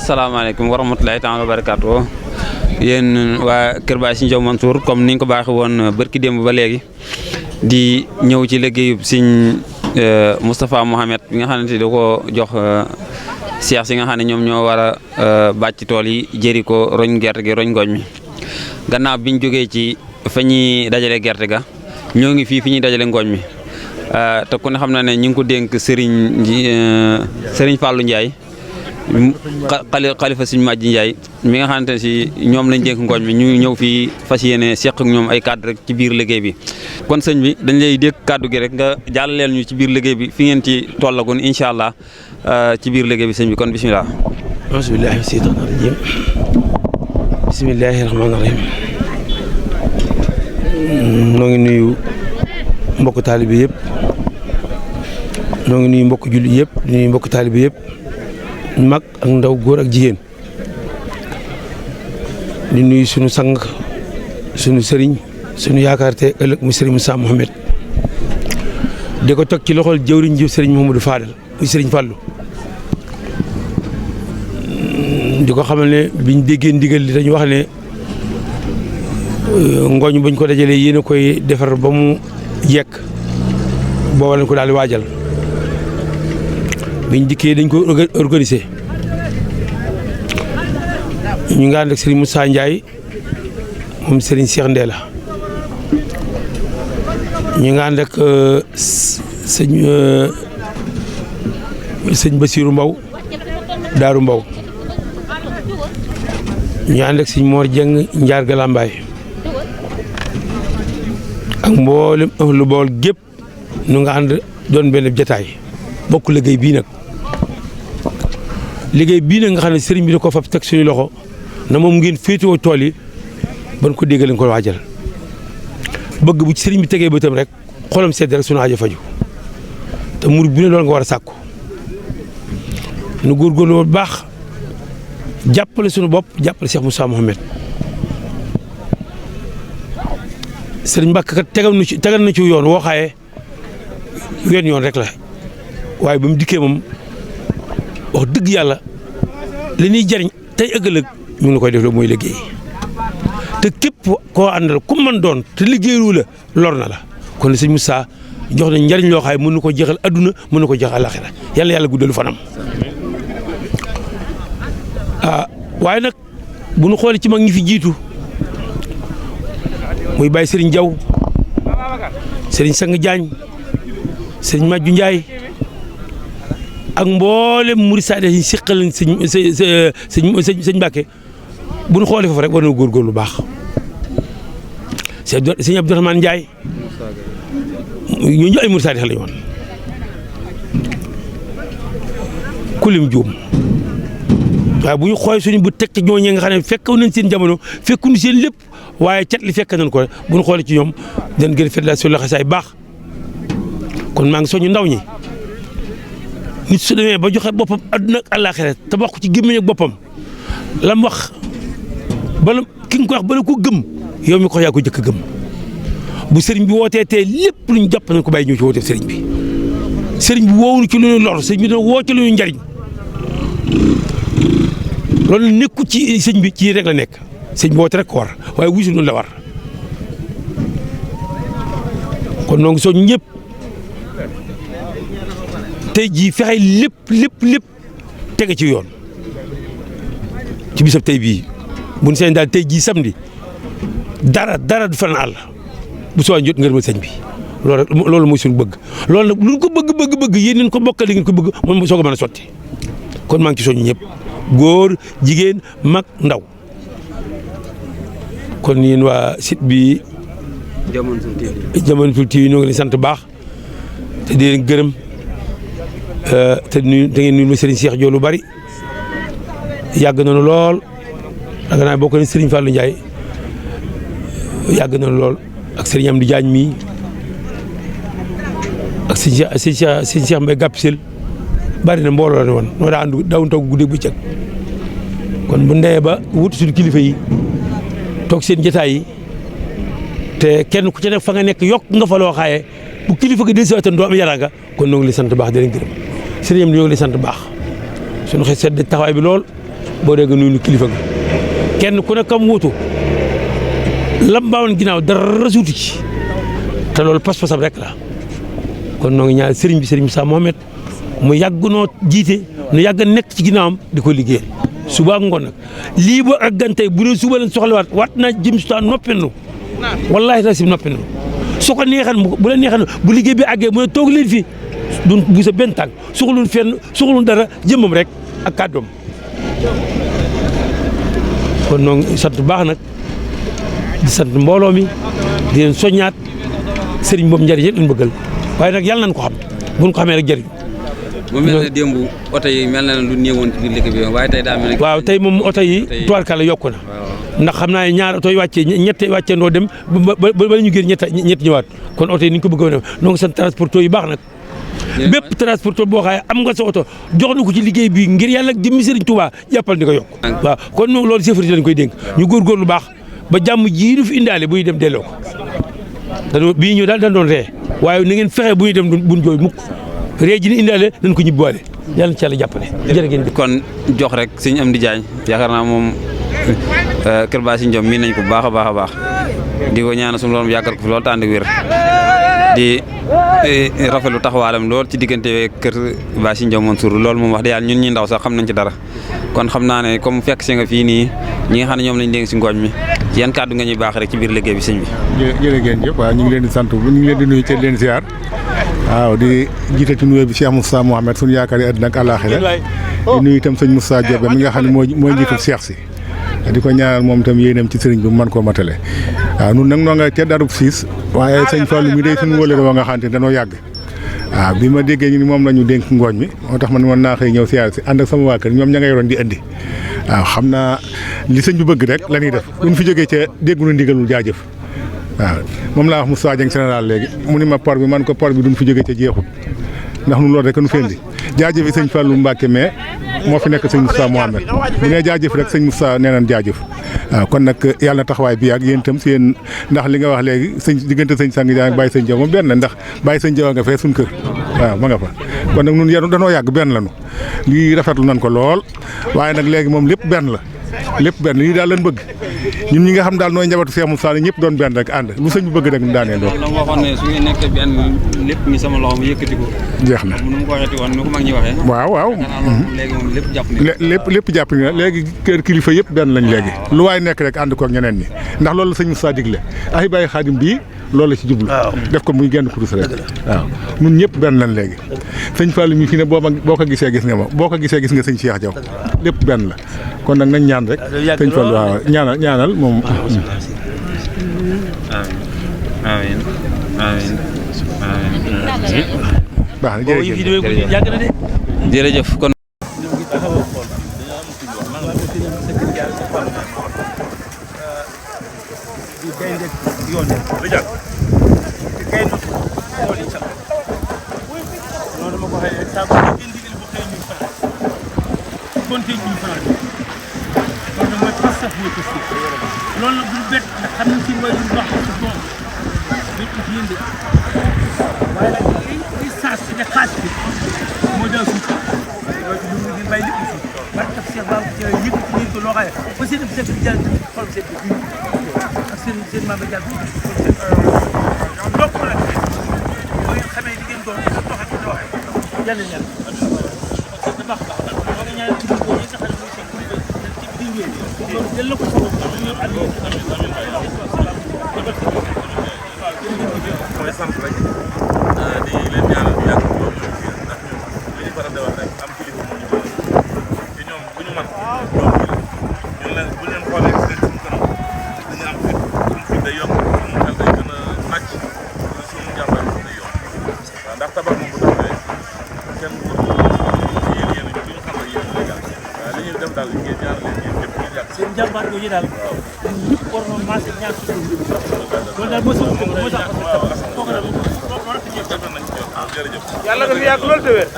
asalaamaaleykum wa rahmatulahi taala wa barakaatu yéen waa Kër Baye Serigne Diaw Mansour comme niñ ko baaxee woon barki démb ba léegi di ñëw ci liggéeyub Serigne Moustapha Mohamed bi nga xamante ni da ko jox Cheikh si nga xam ne ñoom ñoo war a bàcc tool yi jëri ko roñ gerte gi roñ ngooñ mi gannaaw biñ jógee ci fa ñuy dajale gerte ga ñoo ngi fii fi ñuy dajale ngooñ mi te ku ne xam na ne ñu ngi ko dénk Serigne Fallou Ndiaye xalifa suñu Madji Ndiaye mi nga xamante ne si ñoom lañ dénk ngooñ mi ñu ñëw fii fas yéene seq ak ñoom ay kàddu rek ci biir liggéey bi kon sëñ bi dañ lay dégg kàddu gi rek nga jàllaleel ñu ci biir liggéey bi fi ngeen ci tollagoon incha allah ci biir liggéey bi sëñ bi kon bisimilah. auzu billaahi mina sheytaani rajiim bismillaahi rahmaani rahiim noo ngi nuyu mbokk taalibe yëpp noo ngi nuyu mbokk julli yëpp di nuyu mbokk taalibe yëpp mag ak ndaw góor ak jigéen di nuyu sunu sang sunu sëriñ sunu yaakaar te ëllëg mu sëriñ Moussa Mohamed di ko teg ci loxol jëwriñ ji sëriñ Mouhamadou Fadal muy sëriñ Fallou di ko xamal ne biñ déggee ndigal li dañu wax ne ngooñ bañ ko dajalee yéen a koy defar ba mu yekk booba lañ ko daal di waajal biñ dikkee dañ ko organisé ñu ngi ànd ak Serigne Moussa Ndiaye moom Serigne Cheikh Ndéla ñu ngi ànd ak sëñ Bassirou Mbow Daaru Mbow ñu ànd ak sëñ Mor Dieng Ndiar Galambaay ak mboolem lu bool gépp ñu nga ànd doon benn jataay bokk liggéey bii nag nga xam ne sëriñ bi da ko fab teg suñu loxo na moom ngeen féetewoo tool yi ban ko dégg lañ ko waajal bëgg bu ci sëriñ bi tegee bëtam rek xolam sedd rek suñu aajo faju te murid bu ne loolu nga war a sàkku nu góorgóorlu bu baax jàppale suñu bopp jàppale Cheikh Moussa Mohamed sëriñ Mbàkke kat tegal na ci yoon woo xaaye wenn yoon rek la waaye ba mu dikkee moom wax dëgg yàlla li ñuy jariñ tey ëllëg ñu ngi koy def loolu mooy liggéey te képp koo àndal ku man doon te liggéeyu la lor na la kon sëñ Moussa jox na njariñ loo xaaye mën na ko jeexal adduna mën na ko jeexal alaxira yàlla guddalu fanam waaye nag bu ñu xoolee ci mag ñi fi jiitu muy Baye Serigne Diaw Serigne Sang Diagne Serigne Madji Ndiaye ak mboolem murid saade yi siqal sëñ Mbàkke bu ñu xoolee foofu rek war na góorgóorlu lu baax sëñ Abdourahmane Ndiaye ñooñu ay murid saade lañu woon kulim juum waaye bu ñu xoolee suñu bu teg ci ñooñee nga xam ne fekkoon nañ seen jamono fekkuñu seen lépp waaye cat li fekk nañ ko bu ñu xoolee ci ñoom dañ gën a fédération la xasaay baax kon maa ngi soññu ndaw ñi nit su demee ba joxe boppam adduna ak àllaaxira te wax ko ci gémmiñ ak boppam lam wax bala ki nga ko wax bala ko gëm yow mi ko yaa ko jëkk gëm bu sëriñ bi wootee tee lépp luñ jàpp nañ ko bàyyi ñëw ci woote sëriñ bi woowuñu ci lu ñu lor sëriñ bi dana woo ci lu ñu njariñ loolu nekku ci sëñ bi ci rek la nekk sëñ bi woote rek ko war waaye wusu noonu la war kon noo ngi soñ ñëpp tey jii fexe lépp tege ci yoon ci bisab tey bii buñ seen daal tey jii samedi dara du fanaan àll bu soo jot ngërëmal sëñ bi loolu mooy suñu bëgg loolu nag luñ ko bëgg yéen nañ ko bokkal li ngeen ko bëgg moom soo ko mën a sotti kon maa ngi ci soñu ñëpp góor jigéen mag ndaw kon yéen waa site bi Diamantoul TV ñoo ngi leen sant baax te di leen gërëm te ngeen nuyu ma Serigne Cheikh Diop lu bari yàgg nañu lool da nga naa bokk nañ Serigne Fallou Ndiaye yàgg nañu lool ak Serigne Amdi Diagne mii ak Serigne Cheikh Mbaye Gàppisil bari na mbooloo la ne woon noo daa ànd daaw toog guddi bu cëg kon bu ndee ba wut suñu kilifa yi toog seen jotaay yi te kenn ku ci nekk fa nga nekk yokk nga fa loo xaaye bu kilifa gi desiwaatoon doo am yaraanga kon ñoo ngi lay sant baax di leen gërëm sëriñ am ñoo ngi lay sant baax suñu xëy sedd taxawaay bi lool boo dee nga nuyu kilifa nga kenn ku ne kam wuutu lam baawoon ginnaaw dara suutu ci te loolu pas-pasam rek la kon noo ngi ñaan sëriñ bi sëriñ Moussa Mohamed mu yàgg noo jiite nu yàgg nekk ci ginnaawam di ko liggéeyal suba ak ngoon nag lii boo ak gantey bu dee suba leen soxlawaat waat naa jëm si taan noppenu wallaahi la si noppenu su ko neexan bu la neexan bu liggéey bi àggee mu ne toog leen fi du bu sa benn tànk soxlun fenn soxlun dara jëmmam rek ak kàddoom kon noo ngi sant bu baax nag di sant mbooloo mi di leen soññaat sëriñ boobu njëriñ rek lañ bëggal waaye nag yàlla nañ ko xam bu ñu ko xamee rek jëriñ. mu mel ne démb oto yi mel na lu néewoon ci biir liggéey bi waaye tey daa mel ne. waaw tey moom oto yi tubaarkàlla yokku na ndax xam naa ne ñaar oto yi wàccee ñett wàccee ndoo dem ba ñu génn ñett ñëwaat kon oto yi ni ñu ko bëgg a def noo ngi sant transporteur yu baax nag. bépp transporteur boo xaye am nga sa oto jox na ko ci liggéey bi ngir yàlla ak jëmmi Sëriñ Tuubaa jàppal di ko yokk waaw kon loolu sécurité lañ koy dénk ñu góorgóorlu baax ba jàmm ji ñu fi indaale bu ñu dem delloo ko dañoo bii ñu daal dañ doon ree waaye na ngeen fexe bu ñu dem buñ jooy mukk ree ji ni indaale nañ ko ñibbaale yàlla na ci yàlla jàppale jërë ngeen kon jox rek sëñ Amdi Diagne yaakaar naa moom Kër Bassine Diom miin nañ ko bu baax a baax a baax di ko ñaanal suñu loolu yàggal ko fi loolu tànn wér di rafetlu taxawaalam lool ci diggante Kër Bassine Diom Mansour loolu moom wax dëgg yàlla ñun ñi ndaw sax xam nañ ci dara kon xam naa ne comme fekk si nga fii nii ñi nga xam ne ñoom lañ dénk si ngooñ mi yan kàddu nga ñuy baax rek ci biir liggéey bi sëñ bi. jërë ngeen jëf waaw ñu ngi leen di sant ñu ngi leen di nuyu ci leen ziar waaw di jiite ci nuyoo bi Cheikh Moussa Mohamed suñu yaakaar yi àddina ak àllaaxira di nuyu itam sëñ Moussa Diop mi nga xam ne mooy njiitu Cheikh si di ko ñaanal moom itam yéenam ci sëriñ bi mu mën koo matale waaw nun nag noo nga ca darub siis waaye sëñ Fallou mi day suñu wëlëre woo nga xam ne danoo yàgg waaw bi ma déggee ñu ni moom la ñu dénk ngooñ mi moo tax man mën naa xëy ñëw siyaar si ànd ak sama waa kër ñoom ña nga yoroon di indi waaw xam naa li sëñ bi bëgg rek la ñuy def buñ fi jógee ca déggu na ndigalul jaajëf waaw moom laa wax Moussa Dieng général léegi mu ni ma port bi man ko port bi duñ fi jógee ca jeexut ndax nu loolu rek nu fendi jaajëf yi sëñ Fallou Mbacke mais moo fi nekk sëñ Moussa Mohamed bu nee jaajëf rek sëñ Moussa nee nañ jaajëf waaw kon nag yàlla na taxawaay bi ak yéen itam si yéen ndax li nga wax léegi sëñ diggante sëñ Sang Diagne ak Baye Sëñ Jaw moom benn ndax Baye Sëñ Jaw nga fee suñ kër waaw ma nga fa kon nag ñun yéen danoo yàgg benn lañu lii rafetlu nañ ko lool waaye nag léegi moom lépp benn la lépp benn lii daal lañ bëgg ñun ñi nga xam daal nooy njabootu Cheikh Moussa ñëpp doon benn rek ànd lu sëñ bi bëgg rek ñu daanee doon. la waxoon ne su ngeen nekkee benn lépp mi sama loxo mu yëkkati ko. jeex na nu mu ko waxeeti woon nu ko mag ñi waxee. waaw léegi moom lépp jàpp nañu. lépp jàpp na léegi kër kilifa yëpp benn lañ léegi lu waay nekk rek ànd koog ñeneen ñi ndax loolu la sëñ Moussa digle ay bàyyi xaadim bii loolu la ci jublu def ko muy genn kurus rek waaw ñun ñëpp benn lañ léegi sëñ Fallou mi fi ne boo ko gisee gis nga ma boo ko gisee gis nga sëñ Cheikh Diaw lépp benn la kon nag nañ ñaan rek sëñ Fallou waaw ñaanal moom amiin amiin amiin baax na jërëjëf kon loolu nag du bett ndax xam nañ si mbéy mi baax na si tool bi ci yéen de waaye nag li saas si ne xaas bi moo daal suuf loolu ñu ngi bàyyi lépp suuf parce que Cheikh Ba yëkkati nañ ko loo xaye ba seen chef bi jàll xol seen bi ak seen membre jàll donc nag boo ngeen xamee li ngeen doon doxee ko doxee yàlla ñaan parce que baax baax moo nga ñaan ci ko ñi nga xam ne mooy seen kuréel ci biir réew loolu del la ko soxla mooy sant rek di leen ñaanal di yàgg loolu ñoom fii ndax ñoom li ñu faral di wax rek am kilifa moo ñu bëri te ñoom bu ñu mën doom ñun leen bu leen xoolee gis leen suñu kanam dañu am fit day yokk suñu xel day gën a màcc suñu njàmbaar day yokk waaw ndax tabax moom bu taxawee kenn ku yéen ñu xam ne yéen légal waaw li ñuy def daal ngeen ñaanal leen yéen ñëpp ngeen yàgg seen jàmbaar yooyu daal ñëpp war na marché ñaar ci loolu daal moo sax waaw jërëjëf yàlla nga fi yàgg loolu te wér